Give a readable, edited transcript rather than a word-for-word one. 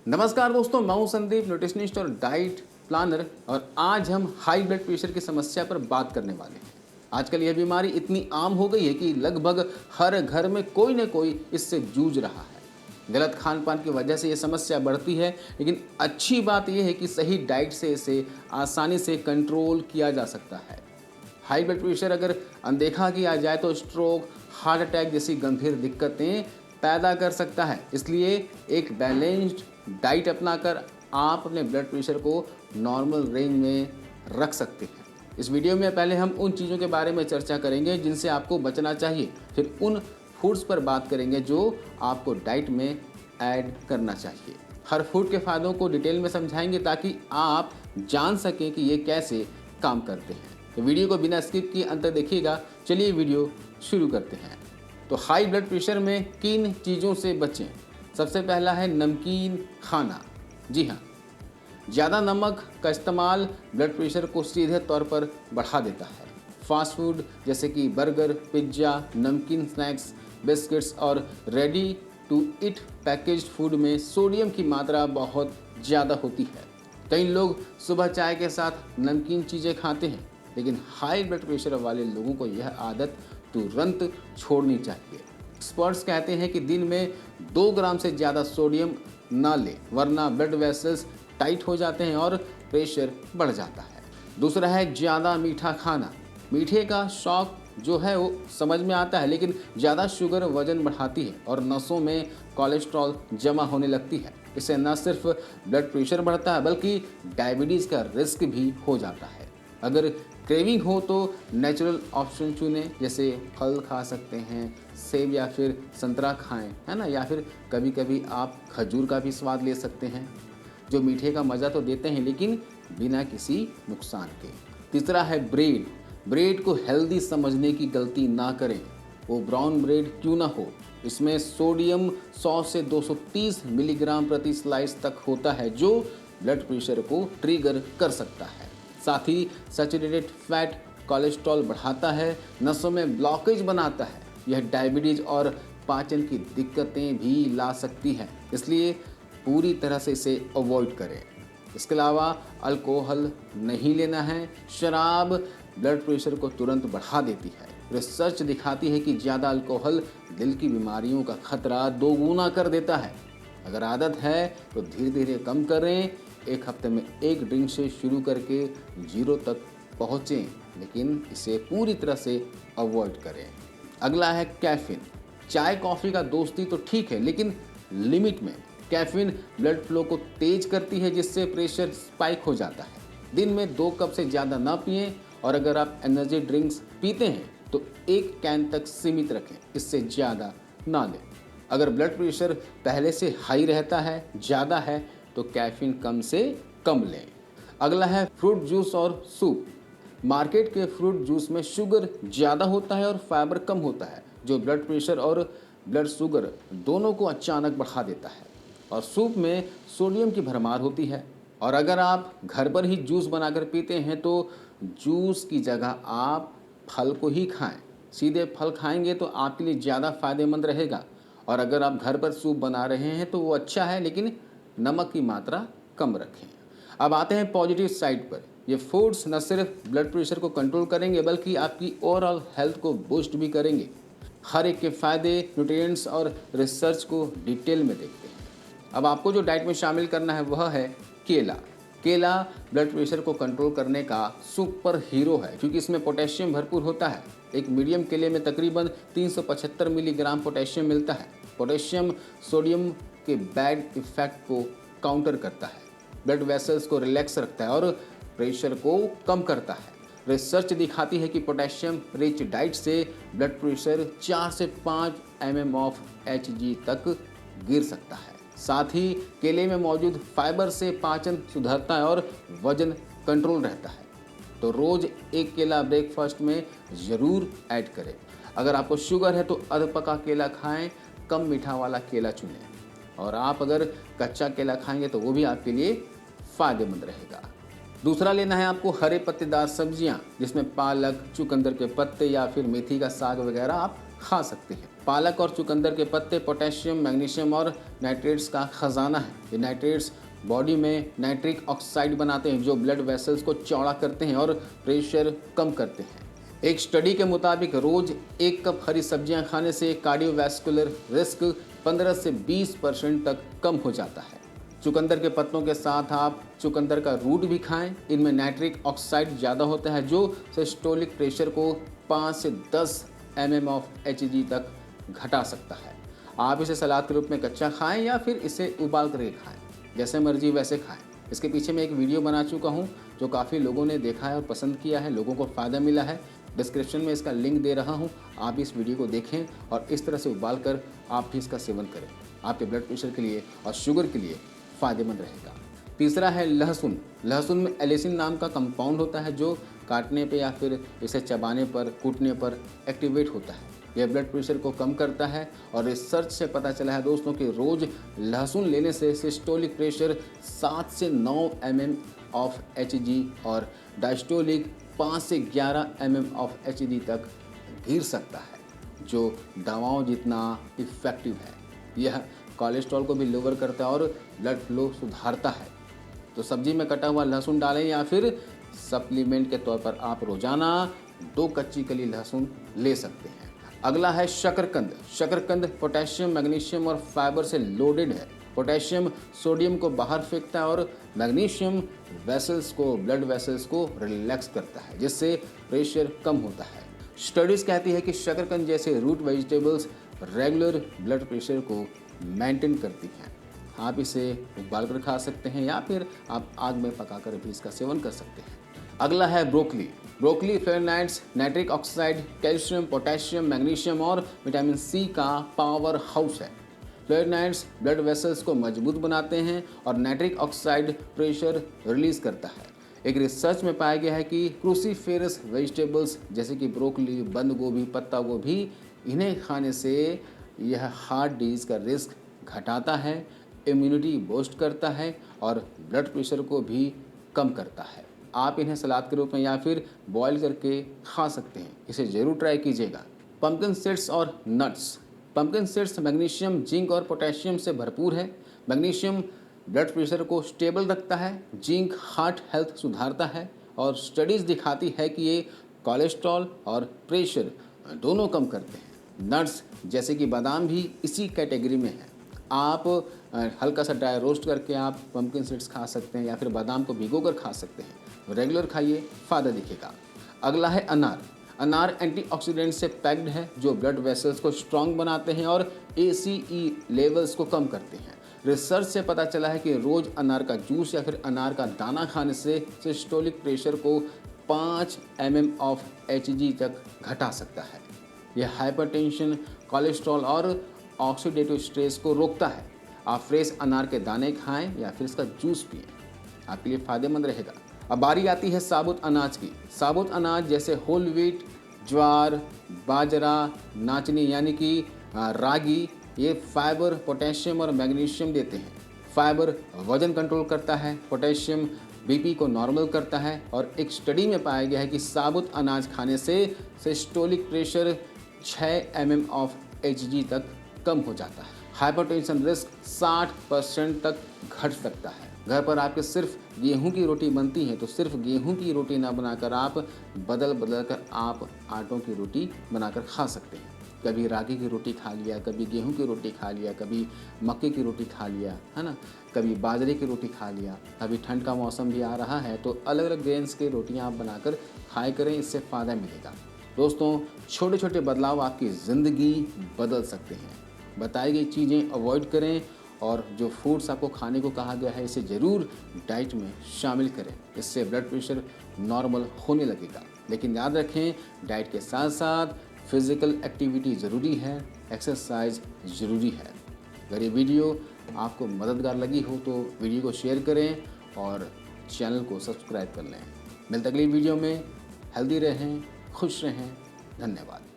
नमस्कार दोस्तों, मैं हूं संदीप, न्यूट्रिशनिस्ट और डाइट प्लानर। और आज हम हाई ब्लड प्रेशर की समस्या पर बात करने वाले हैं। आजकल यह बीमारी इतनी आम हो गई है कि लगभग हर घर में कोई न कोई इससे जूझ रहा है। गलत खान पान की वजह से ये समस्या बढ़ती है, लेकिन अच्छी बात यह है कि सही डाइट से इसे आसानी से कंट्रोल किया जा सकता है। हाई ब्लड प्रेशर अगर अनदेखा किया जाए तो स्ट्रोक, हार्ट अटैक जैसी गंभीर दिक्कतें पैदा कर सकता है। इसलिए एक बैलेंस्ड डाइट अपनाकर आप अपने ब्लड प्रेशर को नॉर्मल रेंज में रख सकते हैं। इस वीडियो में पहले हम उन चीज़ों के बारे में चर्चा करेंगे जिनसे आपको बचना चाहिए, फिर उन फूड्स पर बात करेंगे जो आपको डाइट में ऐड करना चाहिए। हर फूड के फ़ायदों को डिटेल में समझाएंगे ताकि आप जान सकें कि ये कैसे काम करते हैं। तो वीडियो को बिना स्किप किए अंत तक देखिएगा। चलिए वीडियो शुरू करते हैं। तो हाई ब्लड प्रेशर में किन चीज़ों से बचें? सबसे पहला है नमकीन खाना। जी हाँ, ज़्यादा नमक का इस्तेमाल ब्लड प्रेशर को सीधे तौर पर बढ़ा देता है। फास्ट फूड जैसे कि बर्गर, पिज्ज़ा, नमकीन स्नैक्स, बिस्किट्स और ready to eat packaged food में सोडियम की मात्रा बहुत ज़्यादा होती है। कई लोग सुबह चाय के साथ नमकीन चीज़ें खाते हैं, लेकिन हाई ब्लड प्रेशर वाले लोगों को यह आदत तुरंत छोड़नी चाहिए। एक्सपर्ट्स कहते हैं कि दिन में 2 ग्राम से ज़्यादा सोडियम ना लें, वरना ब्लड वेसल्स टाइट हो जाते हैं और प्रेशर बढ़ जाता है। दूसरा है ज़्यादा मीठा खाना। मीठे का शौक जो है वो समझ में आता है, लेकिन ज़्यादा शुगर वजन बढ़ाती है और नसों में कोलेस्ट्रॉल जमा होने लगती है। इससे न सिर्फ ब्लड प्रेशर बढ़ता है बल्कि डायबिटीज़ का रिस्क भी हो जाता है। अगर क्रेविंग हो तो नेचुरल ऑप्शन चुनें, जैसे फल खा सकते हैं, सेब या फिर संतरा खाएं, है ना, या फिर कभी कभी आप खजूर का भी स्वाद ले सकते हैं, जो मीठे का मज़ा तो देते हैं लेकिन बिना किसी नुकसान के। तीसरा है ब्रेड। ब्रेड को हेल्दी समझने की गलती ना करें, वो ब्राउन ब्रेड क्यों ना हो। इसमें सोडियम 100 से 230 मिलीग्राम प्रति स्लाइस तक होता है, जो ब्लड प्रेशर को ट्रिगर कर सकता है। साथ ही सैचुरेटेड फैट कोलेस्ट्रॉल बढ़ाता है, नसों में ब्लॉकेज बनाता है। यह डायबिटीज़ और पाचन की दिक्कतें भी ला सकती है, इसलिए पूरी तरह से इसे अवॉइड करें। इसके अलावा अल्कोहल नहीं लेना है। शराब ब्लड प्रेशर को तुरंत बढ़ा देती है। रिसर्च दिखाती है कि ज़्यादा अल्कोहल दिल की बीमारियों का खतरा 2 गुना कर देता है। अगर आदत है तो धीरे धीरे कम करें। एक हफ्ते में 1 ड्रिंक से शुरू करके 0 तक पहुँचें, लेकिन इसे पूरी तरह से अवॉइड करें। अगला है कैफ़ीन। चाय कॉफ़ी का दोस्ती तो ठीक है, लेकिन लिमिट में। कैफ़ीन ब्लड फ्लो को तेज करती है, जिससे प्रेशर स्पाइक हो जाता है। दिन में 2 कप से ज़्यादा ना पिएं, और अगर आप एनर्जी ड्रिंक्स पीते हैं तो 1 कैन तक सीमित रखें, इससे ज़्यादा ना लें। अगर ब्लड प्रेशर पहले से हाई रहता है, ज़्यादा है, तो कैफ़ीन कम से कम लें। अगला है फ्रूट जूस और सूप। मार्केट के फ्रूट जूस में शुगर ज़्यादा होता है और फाइबर कम होता है, जो ब्लड प्रेशर और ब्लड शुगर दोनों को अचानक बढ़ा देता है। और सूप में सोडियम की भरमार होती है। और अगर आप घर पर ही जूस बनाकर पीते हैं तो जूस की जगह आप फल को ही खाएं। सीधे फल खाएंगे तो आपके लिए ज़्यादा फ़ायदेमंद रहेगा। और अगर आप घर पर सूप बना रहे हैं तो वो अच्छा है, लेकिन नमक की मात्रा कम रखें। अब आते हैं पॉजिटिव साइड पर। ये फूड्स न सिर्फ ब्लड प्रेशर को कंट्रोल करेंगे बल्कि आपकी ओवरऑल हेल्थ को बूस्ट भी करेंगे। हर एक के फ़ायदे, न्यूट्रिएंट्स और रिसर्च को डिटेल में देखते हैं। अब आपको जो डाइट में शामिल करना है वह है केला। केला ब्लड प्रेशर को कंट्रोल करने का सुपर हीरो है, क्योंकि इसमें पोटेशियम भरपूर होता है। एक मीडियम केले में तकरीबन 375 मिलीग्राम पोटेशियम मिलता है। पोटेशियम सोडियम के बैड इफेक्ट को काउंटर करता है, ब्लड वेसल्स को रिलैक्स रखता है और प्रेशर को कम करता है। रिसर्च दिखाती है कि पोटेशियम रिच डाइट से ब्लड प्रेशर 4 से 5 mm ऑफ Hg तक गिर सकता है। साथ ही केले में मौजूद फाइबर से पाचन सुधरता है और वजन कंट्रोल रहता है। तो रोज़ 1 केला ब्रेकफास्ट में ज़रूर ऐड करें। अगर आपको शुगर है तो अधपका केला खाएं, कम मीठा वाला केला चुनें। और आप अगर कच्चा केला खाएंगे तो वो भी आपके लिए फ़ायदेमंद रहेगा। दूसरा लेना है आपको हरे पत्तेदार सब्जियां, जिसमें पालक, चुकंदर के पत्ते या फिर मेथी का साग वगैरह आप खा सकते हैं। पालक और चुकंदर के पत्ते पोटेशियम, मैग्नीशियम और नाइट्रेट्स का खजाना है। ये नाइट्रेट्स बॉडी में नाइट्रिक ऑक्साइड बनाते हैं जो ब्लड वेसल्स को चौड़ा करते हैं और प्रेशर कम करते हैं। एक स्टडी के मुताबिक रोज 1 कप हरी सब्जियां खाने से कार्डियोवैस्कुलर रिस्क 15 से 20% तक कम हो जाता है। चुकंदर के पत्तों के साथ आप चुकंदर का रूट भी खाएं। इनमें नाइट्रिक ऑक्साइड ज़्यादा होता है जो सिस्टोलिक प्रेशर को 5 से 10 mm ऑफ Hg तक घटा सकता है। आप इसे सलाद के रूप में कच्चा खाएं या फिर इसे उबाल करके खाएं, जैसे मर्जी वैसे खाएं। इसके पीछे मैं एक वीडियो बना चुका हूं जो काफ़ी लोगों ने देखा है और पसंद किया है, लोगों को फ़ायदा मिला है। डिस्क्रिप्शन में इसका लिंक दे रहा हूं, आप इस वीडियो को देखें और इस तरह से उबाल कर आप भी इसका सेवन करें। आपके ब्लड प्रेशर के लिए और शुगर के लिए फ़ायदेमंद रहेगा। तीसरा है लहसुन। लहसुन में एलिसिन नाम का कंपाउंड होता है जो काटने पे या फिर इसे चबाने पर, कूटने पर एक्टिवेट होता है। यह ब्लड प्रेशर को कम करता है और रिसर्च से पता चला है दोस्तों कि रोज़ लहसुन लेने से सिस्टोलिक प्रेशर 7 से 9 mm ऑफ Hg और डायस्टोलिक 5 से 11 mm ऑफ Hg तक गिर सकता है, जो दवाओं जितना इफ़ेक्टिव है। यह कोलेस्ट्रॉल को भी लोअर करता है और ब्लड फ्लो सुधारता है। तो सब्जी में कटा हुआ लहसुन डालें या फिर सप्लीमेंट के तौर पर आप रोज़ाना 2 कच्ची कली लहसुन ले सकते हैं। अगला है शकरकंद। शकरकंद पोटेशियम, मैग्नीशियम और फाइबर से लोडेड है। पोटेशियम सोडियम को बाहर फेंकता है और मैग्नीशियम वेसल्स को, ब्लड वेसल्स को रिलैक्स करता है, जिससे प्रेशर कम होता है। स्टडीज़ कहती है कि शकरकंद जैसे root vegetables regular blood pressure को मेंटेन करती हैं। आप इसे उबाल कर खा सकते हैं या फिर आप आग में पकाकर भी इसका सेवन कर सकते हैं। अगला है broccoli. Broccoli flavonoids, nitric oxide, calcium, potassium, magnesium और विटामिन सी का पावर हाउस है। फ्लेवोनॉइड्स ब्लड वेसल्स को मजबूत बनाते हैं और नाइट्रिक ऑक्साइड प्रेशर रिलीज करता है। एक रिसर्च में पाया गया है कि क्रूसीफेरस वेजिटेबल्स जैसे कि ब्रोकली, बंद गोभी, पत्ता गोभी, इन्हें खाने से यह हार्ट डिजीज़ का रिस्क घटाता है, इम्यूनिटी बूस्ट करता है और ब्लड प्रेशर को भी कम करता है। आप इन्हें सलाद के रूप में या फिर बॉईल करके खा सकते हैं। इसे ज़रूर ट्राई कीजिएगा। पम्पकिन सीड्स और nuts. Pumpkin seeds magnesium, zinc और पोटेशियम से भरपूर है। मैग्नीशियम ब्लड प्रेशर को स्टेबल रखता है, जिंक हार्ट हेल्थ सुधारता है और स्टडीज़ दिखाती है कि ये कोलेस्ट्रॉल और प्रेशर दोनों कम करते हैं। नट्स जैसे कि बादाम भी इसी कैटेगरी में है। आप हल्का सा ड्राई रोस्ट करके आप पम्पकिन सीड्स खा सकते हैं या फिर बादाम को भिगोकर खा सकते हैं। रेगुलर खाइए, फ़ायदा दिखेगा। अगला है अनार। अनार एंटीऑक्सीडेंट से पैक्ड है जो ब्लड वेसल्स को स्ट्रांग बनाते हैं और ACE लेवल्स को कम करते हैं। रिसर्च से पता चला है कि रोज़ अनार का जूस या फिर अनार का दाना खाने से सिस्टोलिक प्रेशर को 5 mm ऑफ Hg तक घटा सकता है। यह हाइपरटेंशन, कोलेस्ट्रॉल और ऑक्सीडेटिव स्ट्रेस को रोकता है। आप फ्रेश अनार के दाने खाएं या फिर इसका जूस पिएं, आपके लिए फ़ायदेमंद रहेगा। अब बारी आती है साबुत अनाज की। साबुत अनाज जैसे होल व्हीट, ज्वार, बाजरा, नाचनी यानी कि रागी, ये फाइबर, पोटेशियम और मैग्नीशियम देते हैं। फाइबर वजन कंट्रोल करता है, पोटेशियम BP को नॉर्मल करता है और एक स्टडी में पाया गया है कि साबुत अनाज खाने से systolic pressure 6 mm of Hg तक कम हो जाता है। हाइपरटेंशन रिस्क 60% तक घट सकता है। घर पर आपके सिर्फ गेहूं की रोटी बनती है तो सिर्फ गेहूं की रोटी ना बनाकर आप बदल कर आप आटों की रोटी बनाकर खा सकते हैं। कभी रागी की रोटी खा लिया, कभी गेहूं की रोटी खा लिया, कभी मक्के की रोटी खा लिया, है ना, कभी बाजरे की रोटी खा लिया। अभी ठंड का मौसम भी आ रहा है तो अलग अलग ग्रेन्स की रोटियां आप बनाकर खाया करें, इससे फ़ायदा मिलेगा। दोस्तों, छोटे छोटे बदलाव आपकी ज़िंदगी बदल सकते हैं। बताई गई चीज़ें अवॉइड करें और जो फूड्स आपको खाने को कहा गया है इसे ज़रूर डाइट में शामिल करें। इससे ब्लड प्रेशर नॉर्मल होने लगेगा। लेकिन याद रखें, डाइट के साथ साथ फिज़िकल एक्टिविटी ज़रूरी है, एक्सरसाइज ज़रूरी है। अगर ये वीडियो आपको मददगार लगी हो तो वीडियो को शेयर करें और चैनल को सब्सक्राइब कर लें। मिलते अगली वीडियो में। हेल्दी रहें, खुश रहें। धन्यवाद।